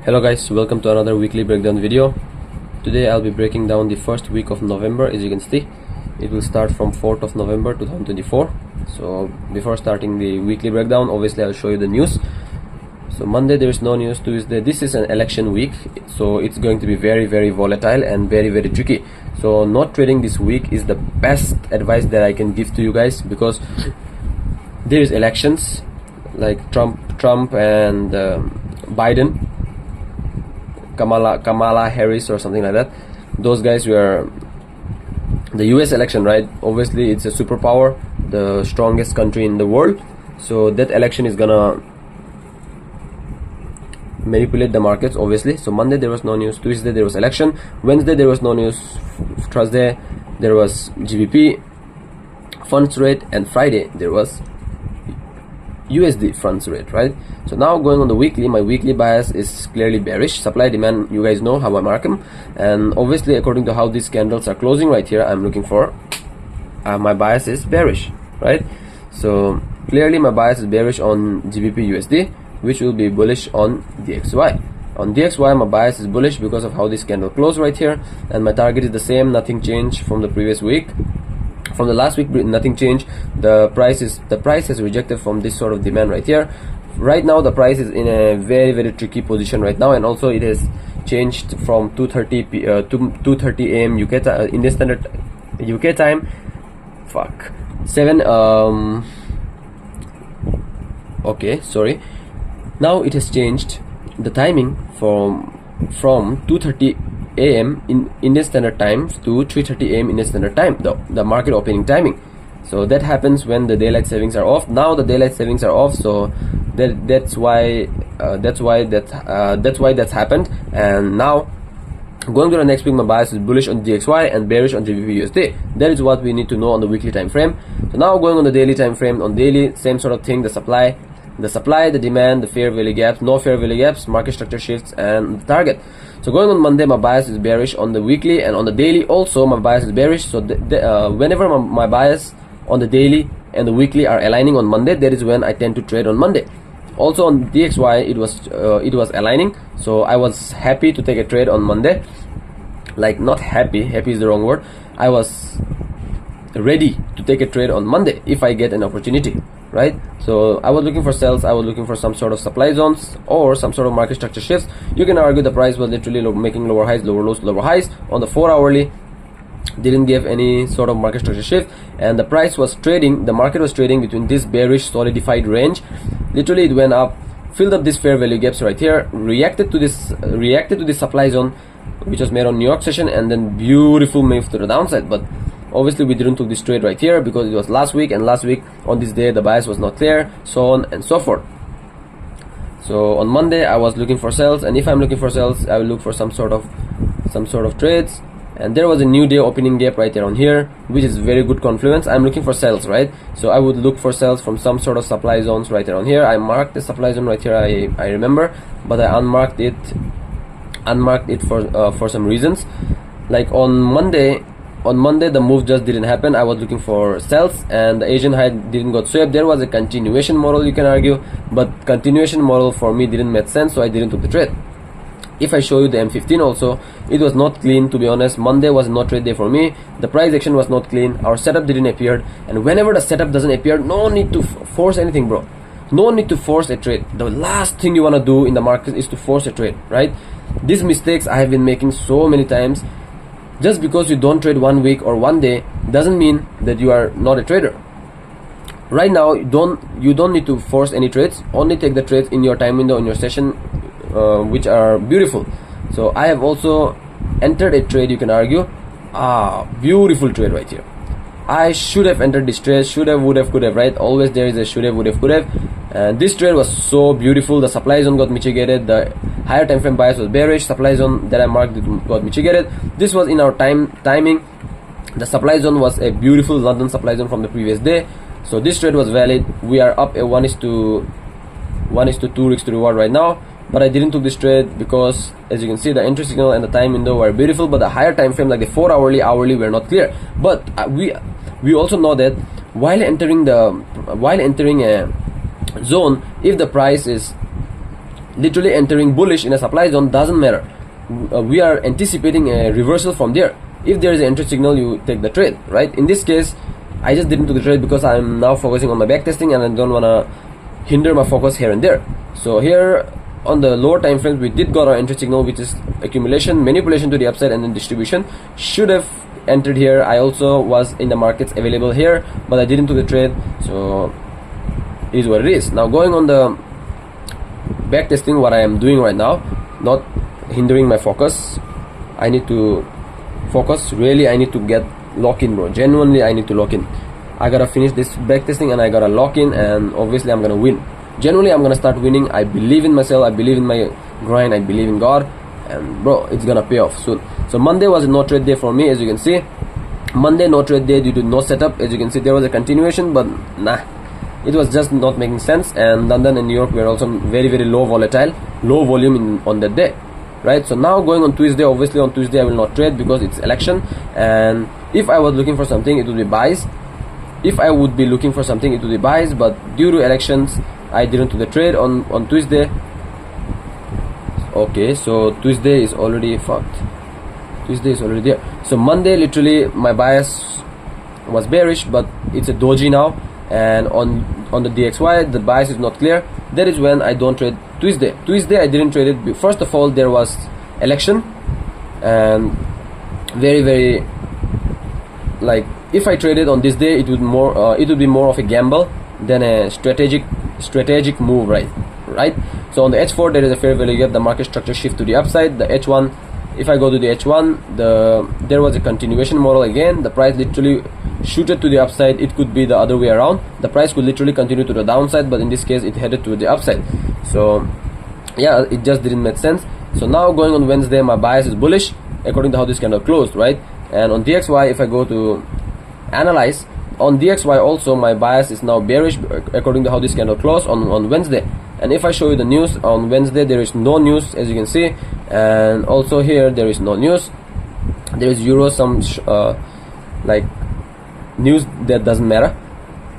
Hello guys, welcome to another weekly breakdown video. Today I'll be breaking down the first week of November. As you can see, it will start from 4th of November 2024. So before starting the weekly breakdown, obviously I'll show you the news. So Monday there is no news. Tuesday, this is an election week, so it's going to be very volatile and very tricky. So not trading this week is the best advice that I can give to you guys, because there is elections like Trump and Biden, Kamala Harris or something like that. Those guys were the US election, right? Obviously it's a superpower, the strongest country in the world, so that election is gonna manipulate the markets, obviously. So Monday there was no news, Tuesday there was election, Wednesday there was no news, Thursday there was GBP funds rate, and Friday there was USD funds rate, right? So now going on the weekly, my weekly bias is clearly bearish. Supply demand, you guys know how I mark them, and obviously according to how these candles are closing right here, I'm looking for my bias is bearish, right? So clearly my bias is bearish on GBP USD, which will be bullish on DXY. On DXY my bias is bullish because of how this candle closed right here, and my target is the same, nothing changed from the previous week. From the last week, nothing changed. The price has rejected from this sort of demand right here. Right now the price is in a very tricky position right now, and also it has changed from 2:30 a.m. UK Indian Standard UK time. 7 okay, sorry. Now it has changed the timing from 2:30 a.m. in Indian Standard Time to 3:30 a.m. Indian Standard Time, the market opening timing. So that happens when the daylight savings are off. Now the daylight savings are off, so that's why that's happened. And now going to the next week, my bias is bullish on DXY and bearish on GBP USD. That is what we need to know on the weekly time frame. So now going on the daily time frame, on daily, same sort of thing. The supply, the demand, the fair value gaps, no fair value gaps, market structure shifts, and the target. So going on Monday, my bias is bearish on the weekly, and on the daily also my bias is bearish. So whenever my bias on the daily and the weekly are aligning on Monday, that is when I tend to trade on Monday. Also on DXY it was aligning, so I was happy to take a trade on Monday. Like, not happy is the wrong word. I was ready to take a trade on Monday if I get an opportunity, right? So I was looking for sales, I was looking for some sort of supply zones or some sort of market structure shifts. You can argue the price was literally making lower highs, lower lows, lower highs. On the 4 hourly, didn't give any sort of market structure shift, and the price was trading, the market was trading between this bearish solidified range. Literally it went up, filled up this fair value gaps right here, reacted to this supply zone which was made on New York session, and then beautiful move to the downside. But obviously we didn't took this trade right here because it was last week, and last week on this day the bias was not clear, so on and so forth. So on Monday I was looking for sales, and if I'm looking for sales, I will look for some sort of trades. And there was a new day opening gap right around here, which is very good confluence. I'm looking for sales, right? So I would look for sales from some sort of supply zones right around here. I marked the supply zone right here, I remember, but I unmarked it for some reasons. Like on Monday the move just didn't happen. I was looking for sales, and the Asian high didn't got swept. There was a continuation model, you can argue, but continuation model for me didn't make sense, so I didn't took the trade. If I show you the M15 also, it was not clean, to be honest. Monday was not trade day for me. The price action was not clean. Our setup didn't appear, and whenever the setup doesn't appear, no need to force anything, bro. No need to force a trade. The last thing you want to do in the market is to force a trade, right? These mistakes I have been making so many times. Just because you don't trade 1 week or 1 day doesn't mean that you are not a trader. Right now you don't need to force any trades. Only take the trades in your time window, in your session, which are beautiful. So I have also entered a trade, you can argue, beautiful trade right here. I should have entered this trade, should have, would have, could have, right? Always there is a should have, would have, could have. And this trade was so beautiful. The supply zone got mitigated, the higher time frame bias was bearish, supply zone that I marked got mitigated. This was in our timing. The supply zone was a beautiful London supply zone from the previous day, so this trade was valid. We are up a 1:2 risk to reward right now, but I didn't took this trade because, as you can see, the entry signal and the time window were beautiful, but the higher time frame like the 4 hourly were not clear. But we also know that while entering a zone, if the price is literally entering bullish in a supply zone doesn't matter. We are anticipating a reversal from there. If there is an entry signal, you take the trade, right? In this case, I just didn't do the trade because I'm now focusing on my backtesting and I don't want to hinder my focus here and there. So here on the lower time frames, we did got our entry signal, which is accumulation, manipulation to the upside, and then distribution. Should have entered here. I also was in the markets available here, but I didn't do the trade, so it is what it is. Now going on the backtesting, what I am doing right now, not hindering my focus. I need to focus. Really, I need to get lock in, bro. Genuinely, I need to lock in. I gotta finish this backtesting and I gotta lock in, and obviously I'm gonna win. Genuinely, I'm gonna start winning. I believe in myself, I believe in my grind, I believe in God, and bro, it's gonna pay off soon. So Monday was a no trade day for me, as you can see. Monday no trade day due to no setup. As you can see, there was a continuation, but nah, it was just not making sense. And London and New York were also very low volatile, low volume on that day, right? So now going on Tuesday, obviously on Tuesday I will not trade because it's election, and if I was looking for something, it would be buys. If I would be looking for something, it would be buys, but due to elections, I didn't do the trade on Tuesday. Okay, so Tuesday is already fucked. Tuesday is already there. So Monday, literally my bias was bearish, but it's a doji now, and on the DXY the bias is not clear. That is when I don't trade Tuesday. Tuesday I didn't trade it. First of all, there was election, and very like, if I traded on this day, it would be more of a gamble than a strategic move, right? So on the H4 there is a fair value gap, the market structure shift to the upside. The H1, if I go to the H1, there was a continuation model again. The price literally shooted to the upside. It could be the other way around. The price could literally continue to the downside, but in this case it headed to the upside. So yeah, it just didn't make sense. So now going on Wednesday, my bias is bullish according to how this candle closed, right? And on DXY, if I go to analyze, on DXY also my bias is now bearish according to how this candle closed on Wednesday. And if I show you the news, on Wednesday there is no news, as you can see, and also here there is no news. There is euro, some like news that doesn't matter,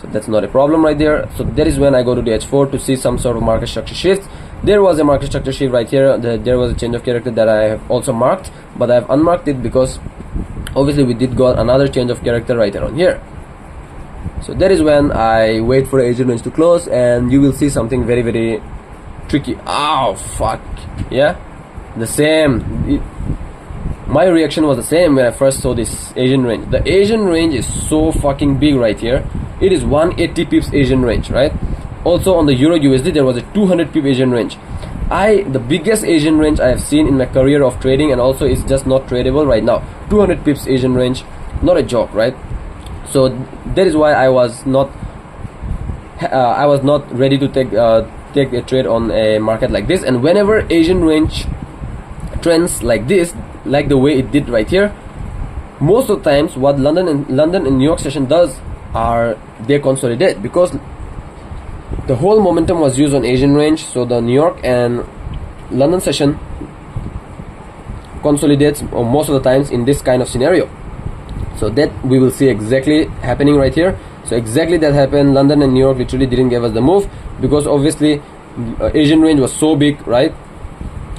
so that's not a problem right there. So that is when I go to the H4 to see some sort of market structure shift. There was a market structure shift right here. There was a change of character that I have also marked, but I have unmarked it because obviously we did got another change of character right around here. So that is when I wait for the Asian range to close, and you will see something very tricky. Oh fuck, yeah, the same. My reaction was the same when I first saw this Asian range. The Asian range is so fucking big right here. It is 180 pips Asian range, right? Also on the Euro USD there was a 200 pip Asian range. The biggest Asian range I have seen in my career of trading, and also it's just not tradable right now. 200 pips Asian range, not a joke, right? So that is why I was not ready to take a trade on a market like this. And whenever Asian range trends like this, like the way it did right here, most of the times what London and New York session does are they consolidate, because the whole momentum was used on Asian range. So the New York and London session consolidates most of the times in this kind of scenario. So that we will see exactly happening right here. So exactly that happened. London and New York literally didn't give us the move because obviously Asian range was so big, right?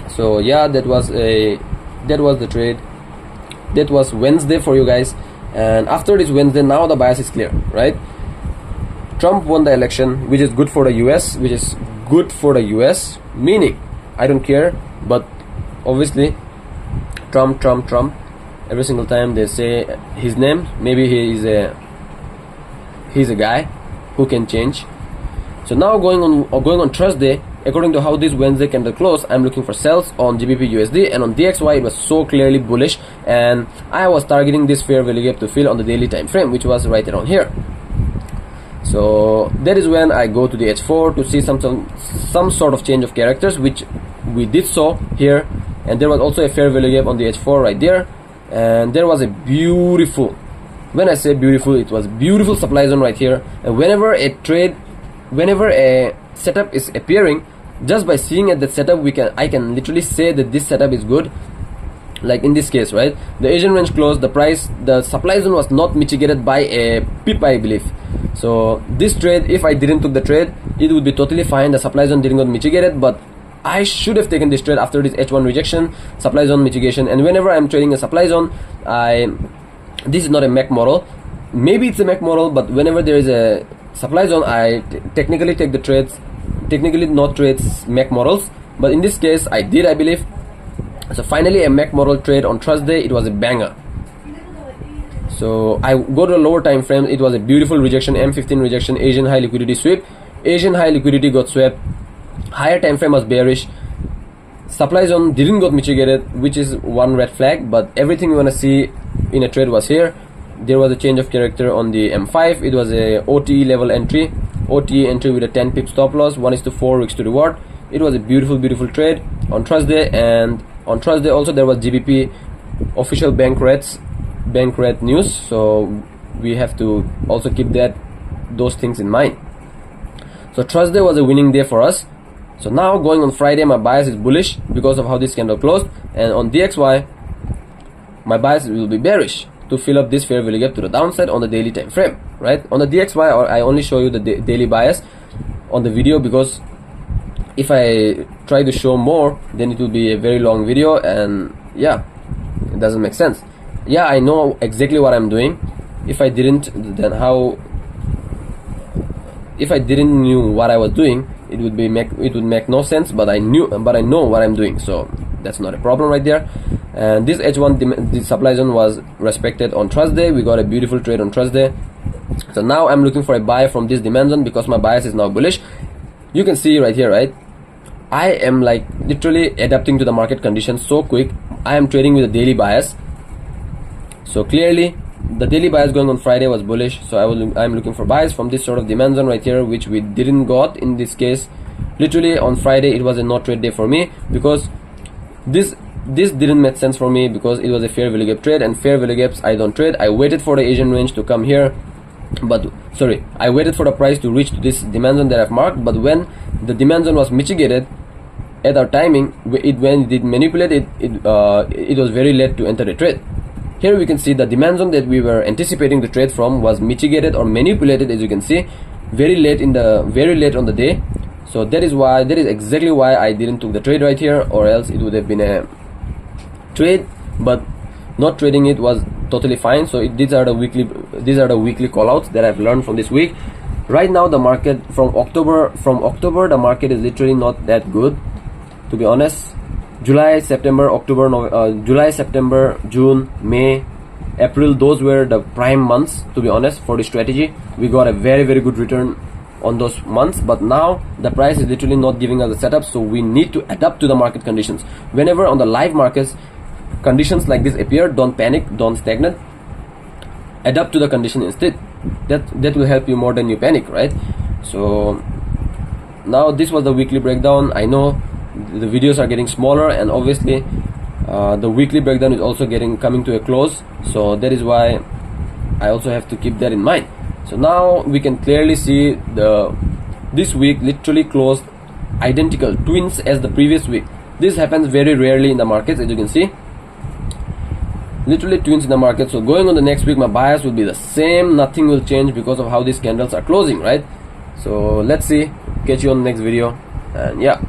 So yeah, that was the trade. That was Wednesday for you guys, and after this Wednesday, now the bias is clear, right? Trump won the election, which is good for the US, meaning I don't care, but obviously Trump, every single time they say his name, maybe he's a guy who can change. So now going on Thursday, according to how this Wednesday candle closed, I'm looking for sells on GBP USD, and on DXY it was so clearly bullish, and I was targeting this fair value gap to fill on the daily time frame, which was right around here. So that is when I go to the H4 to see some sort of change of characters, which we did saw here, and there was also a fair value gap on the H4 right there, and there was a beautiful, when I say beautiful, it was beautiful supply zone right here. And whenever a setup is appearing, just by seeing at that setup, I can literally say that this setup is good. Like in this case, right, the Asian range closed, the supply zone was not mitigated by a pip, I believe. So this trade, if I didn't took the trade, it would be totally fine. The supply zone didn't get mitigated, but I should have taken this trade after this H1 rejection, supply zone mitigation. And whenever I'm trading a supply zone, this is not a MAC model, maybe it's a MAC model, but whenever there is a supply zone, I technically take the trades, technically not trades MAC models, but in this case I did, I believe. So finally a MAC model trade on Thursday, it was a banger. So I go to a lower time frame, it was a beautiful rejection, M15 rejection, Asian high liquidity sweep. Asian high liquidity got swept, higher time frame was bearish, supply zone didn't got mitigated, which is one red flag, but everything you want to see in a trade was here. There was a change of character on the M5, it was a OTE level entry, OTE entry with a 10 pip stop loss, 1:4 risk to reward. It was a beautiful trade on Thursday. And on Thursday also there was GBP official bank rate news, so we have to also keep those things in mind. So Thursday was a winning day for us. So now going on Friday, my bias is bullish because of how this candle closed, and on DXY my bias will be bearish to fill up this fair value gap to the downside on the daily time frame, right? On the DXY, or I only show you the daily bias on the video, because if I try to show more, then it will be a very long video, and yeah, it doesn't make sense. Yeah, I know exactly what I'm doing. If I didn't, then how? If I didn't knew what I was doing, it would make no sense. But I know what I'm doing, so that's not a problem right there. And this H1, the supply zone was respected on Thursday. We got a beautiful trade on Thursday. So now I'm looking for a buy from this demand zone because my bias is now bullish. You can see right here, right? I am like literally adapting to the market conditions so quick. I am trading with a daily bias. So clearly the daily bias going on Friday was bullish, so I'm looking for buys from this sort of demand zone right here, which we didn't got in this case. Literally on Friday it was a no trade day for me, because this didn't make sense for me, because it was a fair value gap trade, and fair value gaps I don't trade. I waited for the Asian range to come here, but sorry, I waited for the price to reach to this demand zone that I've marked. But when the demand zone was mitigated at our timing, when it did manipulate it was very late to enter the trade. Here we can see the demand zone that we were anticipating the trade from was mitigated or manipulated, as you can see, very late on the day. So that is exactly why I didn't took the trade right here, or else it would have been a trade, but not trading it was totally fine. So these are the weekly callouts that I've learned from this week. Right now the market from October the market is literally not that good, to be honest. July, September, June, May, April, those were the prime months, to be honest, for the strategy. We got a very good return on those months, but now the price is literally not giving us the setup, so we need to adapt to the market conditions. Whenever on the live markets conditions like this appear, don't panic, don't stagnate, adapt to the condition instead. That will help you more than you panic, right? So now this was the weekly breakdown. I know the videos are getting smaller, and obviously the weekly breakdown is also coming to a close, so that is why I also have to keep that in mind. So now we can clearly see this week literally closed identical twins as the previous week. This happens very rarely in the markets, as you can see, literally twins in the market. So going on the next week, my bias will be the same, nothing will change because of how these candles are closing, right? So let's see, catch you on the next video, and yeah.